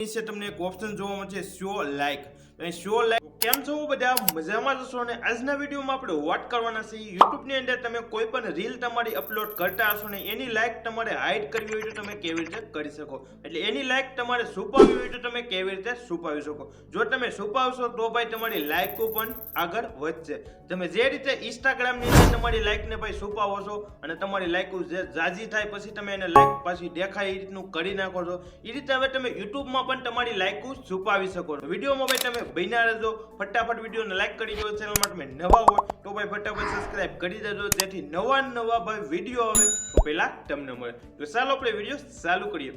નીચે તમને એક ઓપ્શન જોવા મળશે શો લાઈક. શો લાઈક કેમ છો બધા મજામાં જશો ને આજના વિડીયોમાં આપણે વાત કરવાના છે YouTube ની અંદર તમે કોઈ પણ રીલ તમારી અપલોડ કરતા હશો ને એની લાઈક તમારે હાઈડ કરવી હોય તો તમે કેવી રીતે કરી શકો, એટલે એની લાઈક તમારે છુપાવવી હોય તો તમે કેવી રીતે છુપાવી શકો. જો તમે છુપાવશો તો ભાઈ તમારી લાઈકો પણ આગળ વધશે. તમે જે રીતે Instagram ની અંદર તમારી લાઈક ને ભાઈ છુપાવો છો અને તમારી લાઈકો જે જાજી થાય પછી તમે એને લાઈક પાછી દેખાય એ રીતનું કરી નાખો છો, એ રીતે હવે તમે YouTube માં પણ તમારી લાઈકો છુપાવી શકો છો. વિડીયોમાં ભાઈ તમે બન્યા રહેજો, ફટાફટ વિડીયોને લાઈક કરી દો. ચેનલમાં તમે નવા હોય તો ભાઈ ફટાફટ સબસ્ક્રાઇબ કરી દેજો જેથી નવા ભાઈ વિડીયો આવે તો પહેલા તમને મળે. તો ચાલો આપણે વિડીયો ચાલુ કરીએ.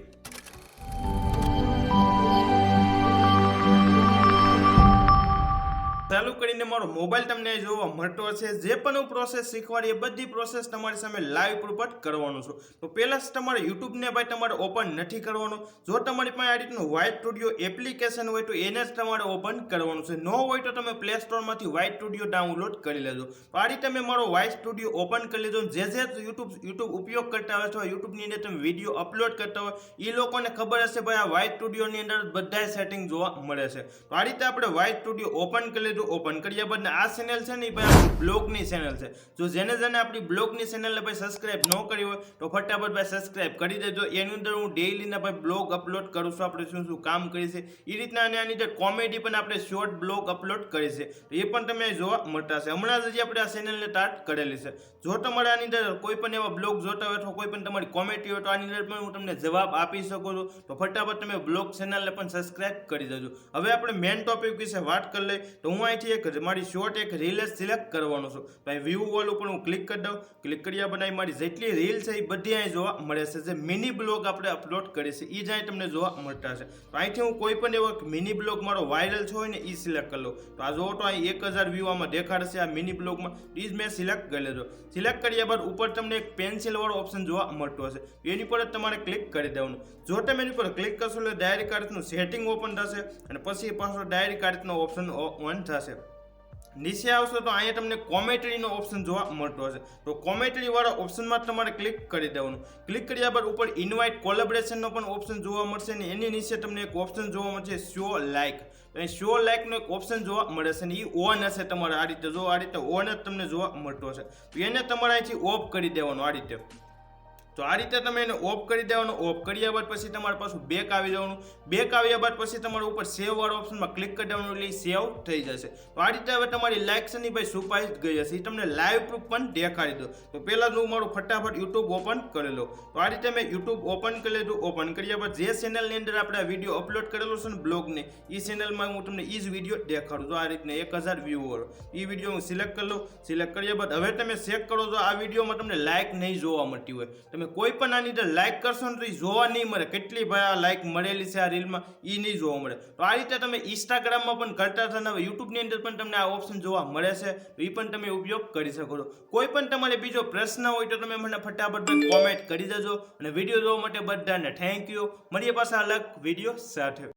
ચાલુ કરીને મારો મોબાઈલ તમને જોવા મળતો છે. જે પણ હું પ્રોસેસ શીખવાડી એ બધી પ્રોસેસ તમારી સામે લાઈવ પ્રૂફ કરવાનું છું. તો પહેલા તમારે YouTube ને ભાઈ તમારે ઓપન નથી કરવાનું. જો તમારી પાસે આ રીતનું વાઇટ સ્ટુડિયો એપ્લિકેશન હોય તો એને જ તમારે ઓપન કરવાનું છે. ન હોય તો તમે પ્લે સ્ટોરમાંથી વાઇટ સ્ટુડિયો ડાઉનલોડ કરી લેજો. તો આ રીતે મેં મારો વાઇટ સ્ટુડિયો ઓપન કરી લીધો. જે YouTube ઉપયોગ કરતા હોય અથવા યુટ્યુબની અંદર તમે વિડીયો અપલોડ કરતા હોય એ લોકોને ખબર હશે ભાઈ આ વાઇટ સ્ટુડિયોની અંદર બધા સેટિંગ જોવા મળે છે. તો આ રીતે આપણે વાઇટ સ્ટુડિયો ઓપન કરી લીધું. ઓપન કર્યા બાદ આ ચેનલ છે ને ભાઈ આપણી બ્લોગની ચેનલ છે. જો જેને આપણી બ્લોગની ચેનલને ભાઈ સબસ્ક્રાઇબ ન કરી હોય તો ફટાફટ ભાઈ સબસ્ક્રાઇબ કરી દેજો. એની અંદર હું ડેઈલીના ભાઈ બ્લોગ અપલોડ કરું છું. આપણે શું કામ કરીએ છીએ એ રીતના, અને આની અંદર કોમેડી પણ આપણે શોર્ટ બ્લોગ અપલોડ કરીએ છીએ. એ પણ તમને જોવા મળતા છે. હમણાં જ આપણે આ ચેનલને સ્ટાર્ટ કરેલી છે. જો તમારે આની અંદર કોઈ પણ એવા બ્લોગ જોતા હોય અથવા કોઈ પણ તમારી કોમેડી હોય તો આની અંદર પણ હું તમને જવાબ આપી શકું છું. તો ફટાફટ તમે બ્લોગ ચેનલને પણ સબસ્ક્રાઇબ કરી દેજો. હવે આપણે મેઇન ટોપિક વિશે વાત કરી લઈએ. તો હું અહીંથી મારી શોર્ટ એક રીલ સિલેક્ટ કરવાનો છું. ભાઈ વ્યૂ વોલ ઉપર હું ક્લિક કરી દઉં. ક્લિક કર્યા બાદ મારી જેટલી રીલ છે એ બધી અહીં જોવા મળે છે. જે મિની બ્લોગ આપણે અપલોડ કરીએ છીએ એ જ અહીં તમને જોવા મળતા છે. તો અહીંથી હું કોઈ પણ એવો મિની બ્લોગ મારો વાયરલ છે હોય ને એ સિલેક્ટ કરી લઉં. તો આ જોવો તો અહીં 1000 વ્યૂ આમાં દેખાડશે આ મિની બ્લોગમાં. એ જ મેં સિલેક્ટ કરી લીધો. સિલેક્ટ કર્યા બાદ ઉપર તમને એક પેન્સિલ વાળો ઓપ્શન જોવા મળતો હશે. એની પર જ તમારે ક્લિક કરી દેવાનું. જો તમે એની પર ક્લિક કરશો એટલે ડાયરેક્ટ આ રીતનું સેટિંગ ઓપન થશે અને પછી પાછો ડાયરેક્ટ આ રીતનો ઓપ્શન ઓન થશે. નીચે આવશો તો અહીંયા તમને કોમેન્ટ્રીનો ઓપ્શન જોવા મળતો હશે. તો કોમેન્ટ્રી વાળા ઓપ્શનમાં તમારે ક્લિક કરી દેવાનું. ક્લિક કર્યા બાદ ઉપર ઇન્વાઇટ કોલેબરેશનનો પણ ઓપ્શન જોવા મળશે ને એની નીચે તમને એક ઓપ્શન જોવા મળશે શો લાઈક. શો લાઈકનો એક ઓપ્શન જોવા મળે છે ને એ ઓન હશે તમારે. આ રીતે જો આ રીતે ઓન જ તમને જોવા મળતો હશે. તો એને તમારે અહીંથી ઓફ કરી દેવાનું આ રીતે. તો આ રીતે તમે એને ઓફ કરી દેવાનું. ઓફ કર્યા બાદ પછી તમારે પાછું બેક આવી જવાનું. બેક આવ્યા બાદ પછી તમારે ઉપર સેવ વાળા ઓપ્શનમાં ક્લિક કરી દેવાનું એટલે સેવ થઈ જશે. તો આ રીતે હવે તમારી લાઈક છે ને ભાઈ છુપાઈ જ ગઈ હશે. એ તમને લાઈવ પ્રૂફ પણ દેખાડી દો. તો પહેલા હું મારું ફટાફટ YouTube ઓપન કરી લઉં. તો આ રીતે મેં YouTube ઓપન કરી લીધું. ઓપન કર્યા બાદ જે ચેનલની અંદર આપણે આ વિડીયો અપલોડ કરેલો છે ને બ્લોગને એ ચેનલમાં હું તમને એ જ વિડીયો દેખાડું. તો આ રીતને 1000 વ્યૂ વાળો એ વિડીયો હું સિલેક્ટ કરી લઉં. સિલેક્ટ કર્યા બાદ હવે તમે ચેક કરો તો આ વિડીયોમાં તમને લાઈક નહીં જોવા મળતી હોય. તમે કોઈ પણ આની અંદર લાઈક કરશો ને તો એ જોવા નહીં મળે. કેટલી ભાઈ આ લાઈક મળેલી છે આ રીલમાં એ નહીં જોવા મળે. તો આ રીતે તમે Instagramમાં પણ કરતા હતા ને હવે યુટ્યુબની અંદર પણ તમને આ ઓપ્શન જોવા મળે છે. તો એ પણ તમે ઉપયોગ કરી શકો છો. કોઈ પણ તમારે બીજો પ્રશ્ન હોય તો તમે મને ફટાફટ કોમેન્ટ કરી દેજો. અને વિડીયો જોવા માટે બધાને થેન્ક યુ. મળીએ પાછા અલગ વિડીયો સાથે.